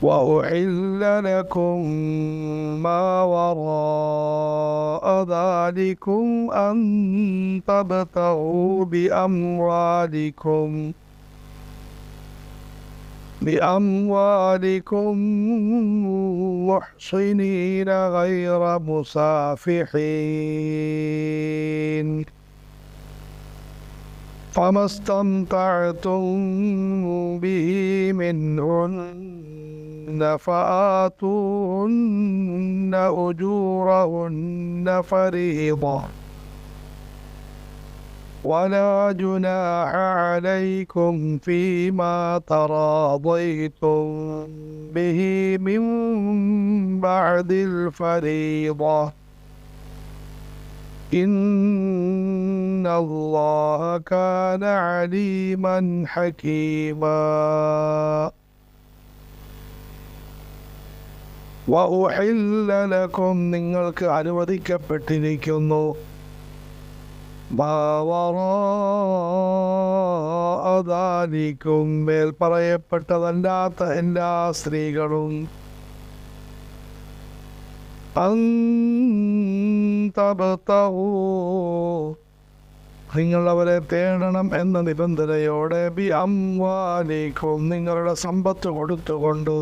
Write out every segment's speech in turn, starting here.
وأحل لكم ما وراء ذلكم أن تبتغوا بأموالكم محصنين غير مسافحين فما استمتعتم به منهن فآتوهن أجورهن فريضة ولا جناح عليكم فيما تراضيتم به من بعد الفريضة إن الله كان عليما حكيما وأحل لكم നിങ്ങൾക്ക് അനുവദിക്കപ്പെട്ടിരിക്കുന്നു ും മേൽ പറയപ്പെട്ടതല്ലാത്ത എല്ലാ സ്ത്രീകളും നിങ്ങൾ അവരെ തേടണം എന്ന നിബന്ധനയോടെ ബി അംവാലിക്കും നിങ്ങളുടെ സമ്പത്ത് കൊടുത്തുകൊണ്ട്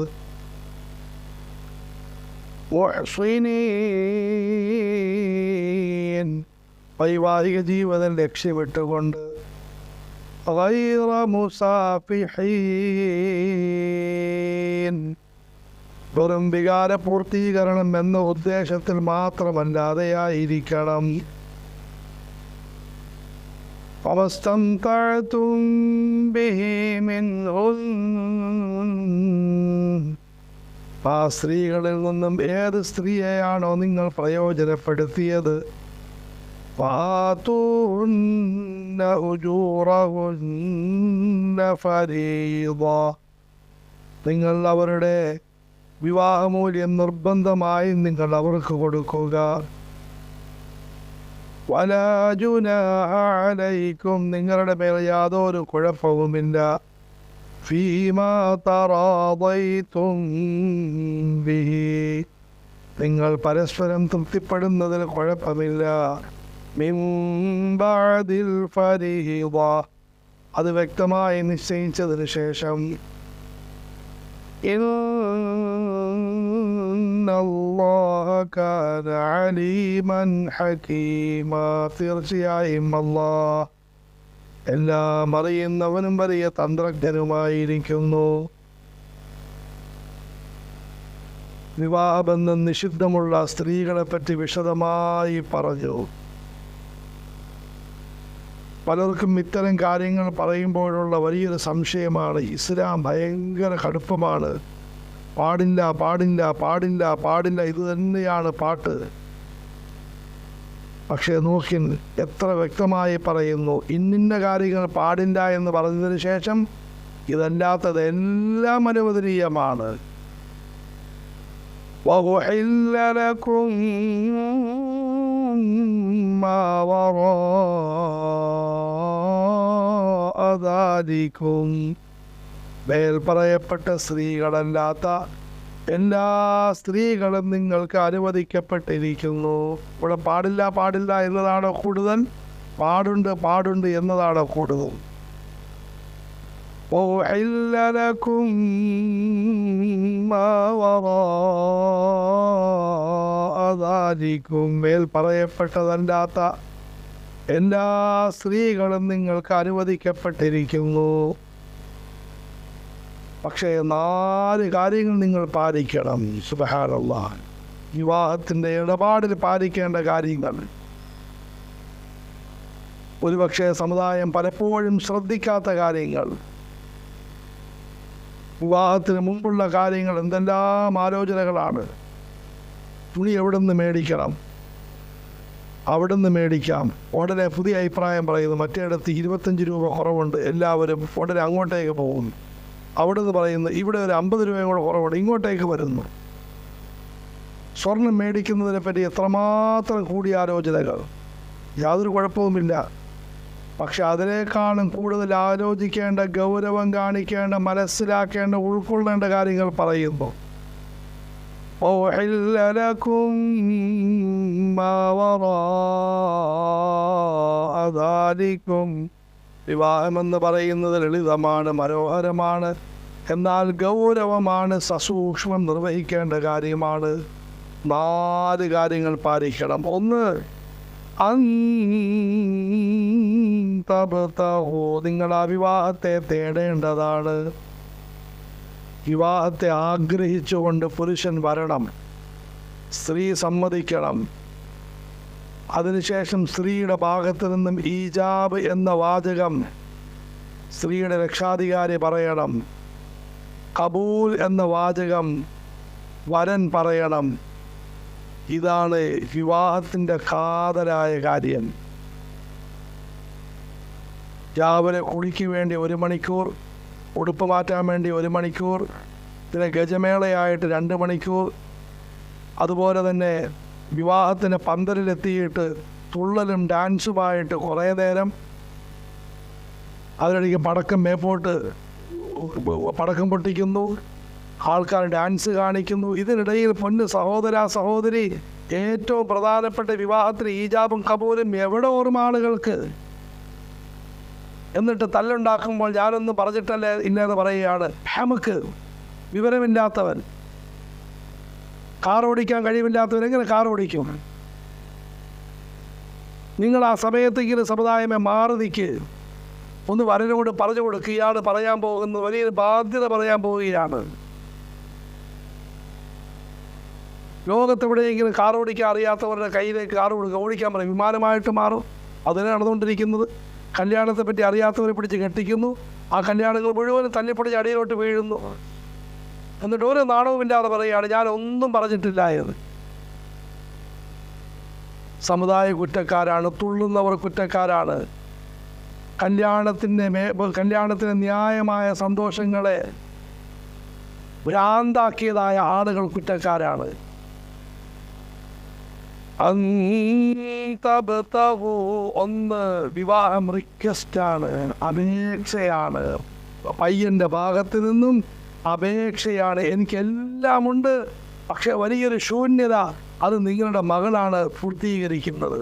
വൈവാഹിക ജീവിതം ലക്ഷ്യമിട്ടുകൊണ്ട് ഗൈറ മുസാഫിഹീൻ വെറും വികാര പൂർത്തീകരണം എന്ന ഉദ്ദേശത്തിൽ മാത്രമല്ലാതെയായിരിക്കണം. ഫമസ്തംതഅ്തും ബിഹി മിൻഹുൻ ആ സ്ത്രീകളിൽ നിന്നും ഏത് സ്ത്രീയെയാണോ നിങ്ങൾ പ്രയോജനപ്പെടുത്തിയത് فآتوهن أجورهن فريضة നിങ്ങൾ അവരുടെ വിവാഹമൂല്യം നിർബന്ധമായി നിങ്ങൾ അവർക്ക് കൊടുക്കുക. വലാ ജുനാഹ അലൈക്കും നിങ്ങളുടെ മേൽ യാതൊരു കുഴപ്പവുമില്ല. ഫീമാ തറാദൈതും ബിഹി നിങ്ങൾ പരസ്പരം തൃപ്തിപ്പെടുന്നതിൽ കുഴപ്പമില്ല. മിൻ ബഅദിൽ ഫരീദ അത് വ്യക്തമായി നിശ്ചയിച്ചതിന് ശേഷം. ഇന്നല്ലാഹ കാന അലീമൻ ഹകീമാ തീർച്ചയായും അല്ലാഹ് എല്ലാം അറിയുന്നവനും വലിയ തന്ത്രജ്ഞനുമായിരിക്കുന്നു. വിവാഹബന്ധം നിഷിദ്ധമുള്ള സ്ത്രീകളെ പറ്റി വിശദമായി പറഞ്ഞു. പലർക്കും ഇത്തരം കാര്യങ്ങൾ പറയുമ്പോഴുള്ള വലിയൊരു സംശയമാണ്, ഇസ്ലാം ഭയങ്കര കടുപ്പമാണ്, പാടില്ല പാടില്ല പാടില്ല പാടില്ല, ഇത് തന്നെയാണ് പാട്ട്. പക്ഷേ നോക്കി എത്ര വ്യക്തമായി പറയുന്നു, ഇന്നിന്ന കാര്യങ്ങൾ പാടില്ല എന്ന് പറഞ്ഞതിന് ശേഷം ഇതല്ലാത്തത് എല്ലാം അനുവദനീയമാണ്. وَأُحِلَّ لَكُم مَّا وَرَاءَ ذَلِكُمْ മേൽ പറയപ്പെട്ട സ്ത്രീകളല്ലാത്ത എല്ലാ സ്ത്രീകളും നിങ്ങൾക്ക് അനുവദിക്കപ്പെട്ടിരിക്കുന്നു. ഇവിടെ പാടില്ല പാടില്ല എന്നതാണോ കൂടുതൽ, പാടുണ്ട് പാടുണ്ട് എന്നതാണോ കൂടുതൽ? وَأُحِلَّ لَكُم مَّا وَرَاءَ ذَلِكُمْ മേൽ പറയപ്പെട്ടതല്ലാത്ത എല്ലാ സ്ത്രീകളും നിങ്ങൾക്ക് അനുവദിക്കപ്പെട്ടിരിക്കുന്നു. പക്ഷേ 4 കാര്യങ്ങൾ നിങ്ങൾ പാലിക്കണം. സുബ്ഹാനല്ലാഹ്, വിവാഹത്തിൻ്റെ ഇടപാടിൽ പാലിക്കേണ്ട കാര്യങ്ങൾ. ഒരുപക്ഷെ സമുദായം പലപ്പോഴും ശ്രദ്ധിക്കാത്ത കാര്യങ്ങൾ, വിവാഹത്തിന് മുമ്പുള്ള കാര്യങ്ങൾ. എന്തെല്ലാം ആലോചനകളാണ്. തുണി എവിടെ നിന്ന് മേടിക്കണം, അവിടെ നിന്ന് മേടിക്കാം. ഉടനെ പുതിയ അഭിപ്രായം പറയുന്നു, മറ്റേടത്ത് 25 രൂപ കുറവുണ്ട്, എല്ലാവരും ഉടനെ അങ്ങോട്ടേക്ക് പോകുന്നു. അവിടെ നിന്ന് പറയുന്നു, ഇവിടെ ഒരു 50 രൂപയും കൂടെ കുറവുണ്ട്, ഇങ്ങോട്ടേക്ക് വരുന്നു. സ്വർണം മേടിക്കുന്നതിനെ പറ്റി എത്രമാത്രം കൂടിയ ആലോചനകൾ. യാതൊരു കുഴപ്പവുമില്ല, പക്ഷെ അതിനേക്കാളും കൂടുതൽ ആലോചിക്കേണ്ട, ഗൗരവം കാണിക്കേണ്ട, മനസ്സിലാക്കേണ്ട, ഉൾക്കൊള്ളേണ്ട കാര്യങ്ങൾ പറയുന്നു. وَأُحِلَّ لَكُم مَّا وَرَاءَ ذَلِكُمْ. വിവാഹമെന്ന് പറയുന്നത് ലളിതമാണ്, മനോഹരമാണ്, എന്നാൽ ഗൗരവമാണ്, സസൂക്ഷ്മം നിർവഹിക്കേണ്ട കാര്യമാണ്. 4 കാര്യങ്ങൾ പാലിക്കണം. 1, അന്തബ്തഹു, നിങ്ങൾ ആ വിവാഹത്തെ തേടേണ്ടതാണ്. വിവാഹത്തെ ആഗ്രഹിച്ചുകൊണ്ട് പുരുഷൻ വരണം, സ്ത്രീ സമ്മതിക്കണം. അതിനുശേഷം സ്ത്രീയുടെ ഭാഗത്തു നിന്നും ഈജാബ് എന്ന വാചകം സ്ത്രീയുടെ രക്ഷാധികാരി പറയണം. കബൂൽ എന്ന വാചകം വരൻ പറയണം. ഇതാണ് വിവാഹത്തിൻ്റെ കാതലായ കാര്യം. രാവിലെ കുളിക്ക് വേണ്ടി 1 മണിക്കൂർ, ഉടുപ്പ് മാറ്റാൻ വേണ്ടി 1 മണിക്കൂർ, പിന്നെ ഗജമേളയായിട്ട് 2 മണിക്കൂർ, അതുപോലെ തന്നെ വിവാഹത്തിന് പന്തലിലെത്തിയിട്ട് തുള്ളലും ഡാൻസുമായിട്ട് കുറേ നേരം, അതിനിടയ്ക്ക് പടക്കം മേപ്പോട്ട് പടക്കം പൊട്ടിക്കുന്നു, ആൾക്കാർ ഡാൻസ് കാണിക്കുന്നു. ഇതിനിടയിൽ പൊന്ന് സഹോദര സഹോദരി, ഏറ്റവും പ്രധാനപ്പെട്ട വിവാഹത്തിന് ഈജാബും കബൂലും എവിടെ ഓർമ്മ ആളുകൾക്ക്? എന്നിട്ട് തല്ലുണ്ടാക്കുമ്പോൾ ഞാനൊന്നും പറഞ്ഞിട്ടല്ലേ ഇല്ലാതെ പറയുകയാണ്. ഹമക്ക്, വിവരമില്ലാത്തവൻ, കാർ ഓടിക്കാൻ കഴിവില്ലാത്തവൻ എങ്ങനെ കാർ ഓടിക്കും? നിങ്ങൾ ആ സമയത്തെങ്കിലും സമുദായമേ മാറി നിൽക്ക്. ഒന്ന് വരനോട് പറഞ്ഞു കൊടുക്കുക, ഇയാൾ പറയാൻ പോകുന്നത് വലിയൊരു ബാധ്യത പറയാൻ പോവുകയാണ്. ലോകത്തെവിടെയെങ്കിലും കാർ ഓടിക്കാൻ അറിയാത്തവരുടെ കയ്യിലേക്ക് കാർ ഓടിക്കാൻ പറയും, വിമാനമായിട്ട് മാറും. അതിനെ നടന്നുകൊണ്ടിരിക്കുന്നത്. കല്യാണത്തെ പറ്റി അറിയാത്തവരെ പിടിച്ച് കെട്ടിക്കുന്നു, ആ കല്യാണങ്ങൾ മുഴുവനും തല്ലിപ്പൊടിച്ച് അടിയിലോട്ട് വീഴുന്നു. എന്നിട്ട് ഒരു നാണവുമില്ലാതെ പറയുകയാണ് ഞാൻ ഒന്നും പറഞ്ഞിട്ടില്ല എന്ന്. സമുദായ കുറ്റക്കാരാണ്, തുള്ളുന്നവർ കുറ്റക്കാരാണ്. കല്യാണത്തിന് ന്യായമായ സന്തോഷങ്ങളെ ഭ്രാന്താക്കിയതായ ആളുകൾ കുറ്റക്കാരാണ്. ഒന്ന്, വിവാഹം റിക്വസ്റ്റാണ്, അപേക്ഷയാണ്. പയ്യൻ്റെ ഭാഗത്ത് നിന്നും അപേക്ഷയാണ്. എനിക്കെല്ലാമുണ്ട്, പക്ഷെ വലിയൊരു ശൂന്യത, അത് നിങ്ങളുടെ മകളാണ് പൂർത്തീകരിക്കുന്നത്.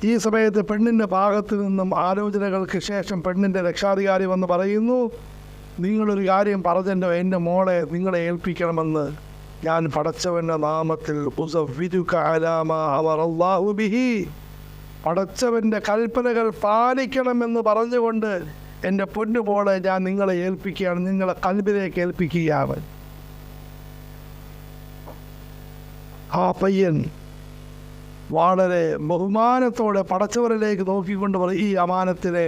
ഈ സമയത്ത് പെണ്ണിൻ്റെ ഭാഗത്ത് നിന്നും ആലോചനകൾക്ക് ശേഷം പെണ്ണിൻ്റെ രക്ഷാധികാരി വന്ന് പറയുന്നു, നിങ്ങളൊരു കാര്യം പറഞ്ഞല്ലോ, എൻ്റെ മോളെ നിങ്ങളെ ഏൽപ്പിക്കണമെന്ന്. ഞാൻ പടച്ചവൻ്റെ നാമത്തിൽ പടച്ചവൻ്റെ കൽപ്പനകൾ പാലിക്കണമെന്ന് പറഞ്ഞുകൊണ്ട് എൻ്റെ പൊന്നുമോളെ ഞാൻ നിങ്ങളെ ഏൽപ്പിക്കുകയാണ്, നിങ്ങളെ കൽബിലേക്ക് ഏൽപ്പിക്കുകയാണ്. ആ പയ്യൻ വളരെ ബഹുമാനത്തോടെ പടച്ചവരിലേക്ക് നോക്കിക്കൊണ്ട് പറയും, ഈ അമാനത്തിനെ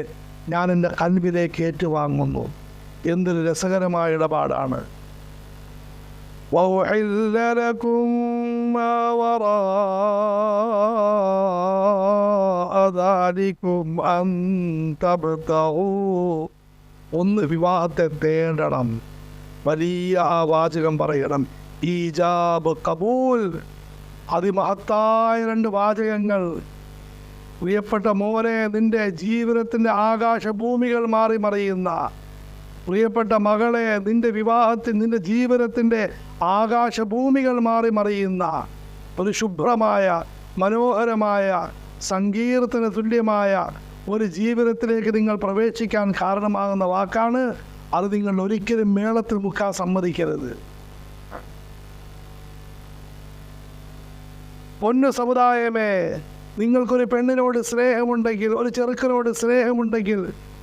ഞാൻ എൻ്റെ കൽബിലേക്ക് ഏറ്റുവാങ്ങുന്നു. എന്തൊരു രസകരമായ ഇടപാടാണ്. وَأُحِلَّ لَكُم مَّا وَرَاءَ ذَلِكُمْ أَن تَبْتَغُوا. ഒന്ന്, വിവാഹത്തെ തേടണം. വലിയ ആ വാചകം പറയണം, ഈജാബ് കബൂൽ. അതിമഹത്തായ 2 വാചകങ്ങൾ. പ്രിയപ്പെട്ട മോനെ, നിന്റെ ജീവിതത്തിൻ്റെ ആകാശഭൂമികൾ മാറി മറിയുന്ന, പ്രിയപ്പെട്ട മകളെ, നിന്റെ വിവാഹത്തിൽ നിന്റെ ജീവിതത്തിൻ്റെ ആകാശഭൂമികൾ മാറി മറിയുന്ന ഒരു ശുഭ്രമായ, മനോഹരമായ, സങ്കീർത്തന തുല്യമായ ഒരു ജീവിതത്തിലേക്ക് നിങ്ങൾ പ്രവേശിക്കാൻ കാരണമാകുന്ന വാക്കാണ്. അത് നിങ്ങൾ ഒരിക്കലും മേളത്തിൽ മുക്കാൻ സമ്മതിക്കരുത്. പൊന്നു സമുദായമേ, നിങ്ങൾക്കൊരു പെണ്ണിനോട് സ്നേഹമുണ്ടെങ്കിൽ, ഒരു ചെറുക്കനോട് സ്നേഹമുണ്ടെങ്കിൽ,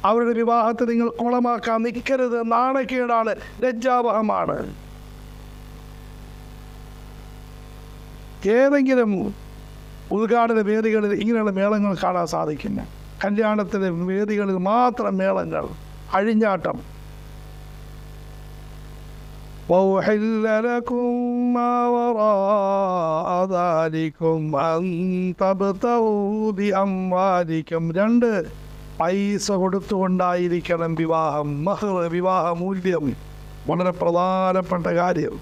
അവരുടെ വിവാഹത്തെ നിങ്ങൾ കുളമാക്കാൻ നിൽക്കരുത്. നാണക്കേടാണ്, ലജ്ജാവഹമാണ്. ഏതെങ്കിലും ഉദ്ഘാടന വേദികളിൽ ഇങ്ങനെയുള്ള മേളങ്ങൾ കാണാൻ സാധിക്കില്ല. കല്യാണത്തിൻ്റെ വേദികളിൽ മാത്രം മേളങ്ങൾ, അഴിഞ്ഞാട്ടം. وَأُحِلَّ لَكُم مَّا وَرَاءَ ذَلِكُمْ أَن تَبْتَغُوا بِأَمْوَالِكُمْ. 2, പൈസ കൊടുത്തുകൊണ്ടായിരിക്കണം വിവാഹം. മഹർ, വിവാഹ മൂല്യം, വളരെ പ്രധാനപ്പെട്ട കാര്യം.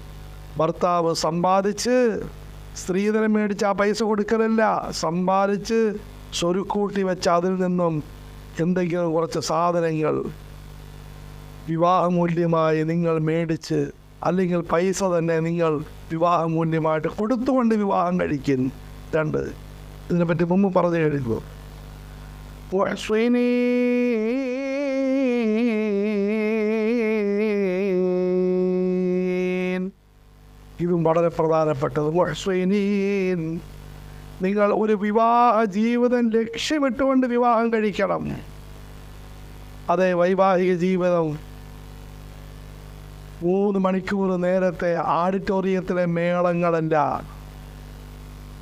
ഭർത്താവ് സമ്പാദിച്ച് സ്ത്രീധനം മേടിച്ച് ആ പൈസ കൊടുക്കലല്ല, സമ്പാദിച്ച് സ്വരുക്കൂട്ടി വെച്ച് അതിൽ നിന്നും എന്തെങ്കിലും കുറച്ച് സാധനങ്ങൾ വിവാഹമൂല്യമായി നിങ്ങൾ മേടിച്ച്, അല്ലെങ്കിൽ പൈസ തന്നെ നിങ്ങൾ വിവാഹമൂല്യമായിട്ട് കൊടുത്തുകൊണ്ട് വിവാഹം കഴിക്കും. 2, ഇതിനെപ്പറ്റി മുമ്പ് പറഞ്ഞു കഴിഞ്ഞു. ഇതും വളരെ പ്രധാനപ്പെട്ടത്. മുഹ്സിനീൻ, നിങ്ങൾ ഒരു വിവാഹ ജീവിതം ലക്ഷ്യമിട്ടുകൊണ്ട് വിവാഹം കഴിക്കണം. അതേ, വൈവാഹിക ജീവിതം 3 മണിക്കൂർ നേരത്തെ ഓഡിറ്റോറിയത്തിലെ മേളങ്ങളല്ല,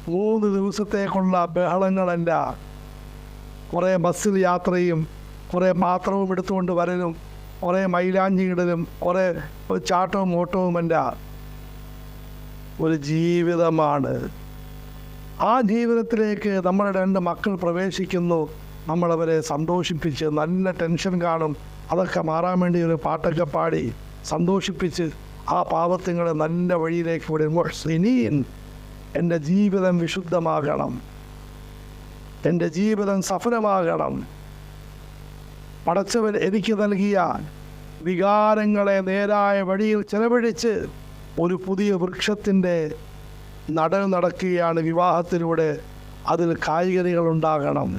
3 ദിവസത്തേക്കുള്ള ബഹളങ്ങളല്ല, കുറേ ബസ്സിൽ യാത്രയും കുറേ പാത്രവും എടുത്തുകൊണ്ട് വരലും കുറേ മൈലാഞ്ചി ഇടലും കുറേ ചാട്ടവും ഓട്ടവുമല്ല. ഒരു ജീവിതമാണ്. ആ ജീവിതത്തിലേക്ക് നമ്മുടെ 2 മക്കൾ പ്രവേശിക്കുന്നു. നമ്മളവരെ സന്തോഷിപ്പിച്ച്, നല്ല ടെൻഷൻ കാണും, അതൊക്കെ മാറാൻ വേണ്ടി ഒരു പാട്ടൊക്കെ പാടി സന്തോഷിപ്പിച്ച് ആ പാവത്തുങ്ങളെ നല്ല വഴിയിലേക്ക് വിടും. മുഹ്സിനീൻ, എൻ്റെ ജീവിതം വിശുദ്ധമാകണം, എൻ്റെ ജീവിതം സഫലമാകണം. പടച്ചവൻ എനിക്ക് നൽകിയ വികാരങ്ങളെ നേരായ വഴിയിൽ ചെലവഴിച്ച് ഒരു പുതിയ വൃക്ഷത്തിൻ്റെ നടൽ നടക്കുകയാണ് വിവാഹത്തിലൂടെ. അതിൽ കായ്കനികളുണ്ടാകണം,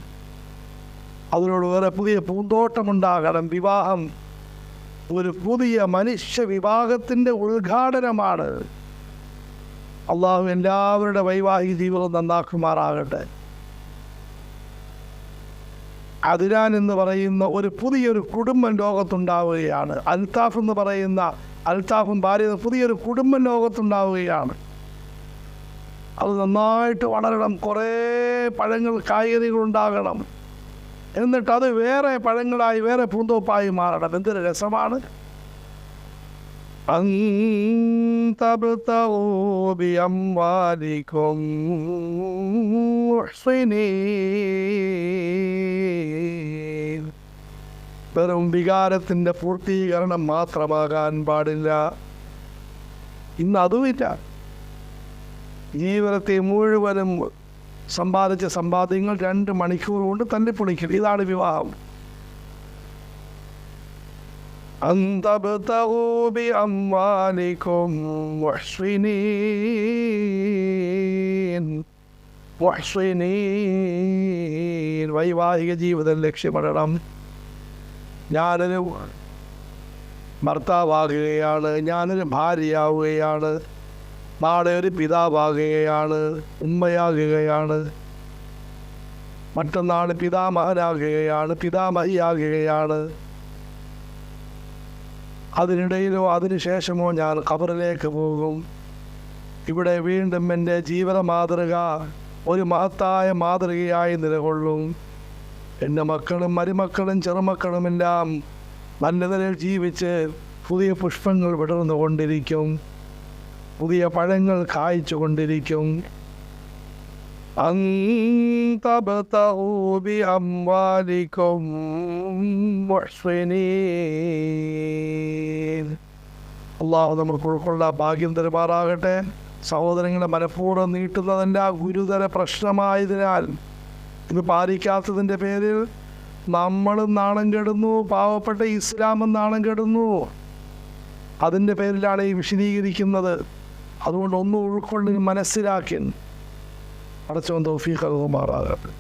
അതിനോട് വേറെ പുതിയ പൂന്തോട്ടമുണ്ടാകണം. വിവാഹം ഒരു പുതിയ മനുഷ്യ വിഭാഗത്തിൻ്റെ ഉദ്ഘാടനമാണ്. അള്ളാഹു എല്ലാവരുടെ വൈവാഹിക ജീവിതം നന്നാക്കുമാറാകട്ടെ. അദ്നാൻ എന്ന് പറയുന്ന ഒരു പുതിയൊരു കുടുംബം ലോകത്തുണ്ടാവുകയാണ്. അൽത്താഫ് എന്ന് പറയുന്ന അൽത്താഫും ഭാര്യ പുതിയൊരു കുടുംബം ലോകത്തുണ്ടാവുകയാണ്. അത് നന്നായിട്ട് വളരണം, കുറേ പഴങ്ങൾ കായ്കനികളുണ്ടാകണം, എന്നിട്ട് അത് വേറെ പഴങ്ങളായി വേറെ പൂന്തോപ്പായി മാറണം. എന്തൊരു രസമാണ്! വെറും വികാരത്തിൻ്റെ പൂർത്തീകരണം മാത്രമാകാൻ പാടില്ല. ഇന്ന് അതുമില്ല. ജീവിതത്തെ മുഴുവനും സമ്പാദിച്ച സമ്പാദ്യങ്ങൾ 2 മണിക്കൂർ കൊണ്ട് തല്ലിപ്പൊളിക്കൽ. ഇതാണ് വിവാഹം. വൈവാഹിക ജീവിതം ലക്ഷ്യമിടണം. ഞാനൊരു ഭർത്താവാകുകയാണ്, ഞാനൊരു ഭാര്യയാവുകയാണ്, നാളെ ഒരു പിതാവാകുകയാണ്, ഉമ്മയാകുകയാണ്, മറ്റന്നാൾ പിതാമഹനാകുകയാണ്, പിതാമഹിയാകുകയാണ്. അതിനിടയിലോ അതിനുശേഷമോ ഞാൻ ഖബറിലേക്ക് പോകും. ഇവിടെ വീണ്ടും എൻ്റെ ജീവിത മാതൃക ഒരു മഹത്തായ മാതൃകയായി നിലകൊള്ളും. എൻ്റെ മക്കളും മരുമക്കളും ചെറുമക്കളുമെല്ലാം നല്ല നിലയിൽ ജീവിച്ച് പുതിയ പുഷ്പങ്ങൾ വിടർന്നുകൊണ്ടിരിക്കും, പുതിയ പഴങ്ങൾ കായ്ച്ചു കൊണ്ടിരിക്കും. അള്ളാഹു നമുക്ക് ഉൾക്കൊള്ള ഭാഗ്യം തരുമാറാകട്ടെ. സഹോദരങ്ങളെ മനഃപൂർവ്വം നീട്ടുന്നതിൻ്റെ ഗുരുതര പ്രശ്നമായതിനാൽ ഇത് പാലിക്കാത്തതിൻ്റെ പേരിൽ നമ്മളും നാണം കെടുന്നു, പാവപ്പെട്ട ഇസ്ലാമും നാണം കെടുന്നു. അതിൻ്റെ പേരിലാണ് ഈ വിശദീകരിക്കുന്നത്. അതുകൊണ്ട് ഒന്നും ഉൾക്കൊള്ളി മനസ്സിലാക്കി അടച്ചവൻ തൗഫീഖ് നൽകുമാറാകട്ടെ.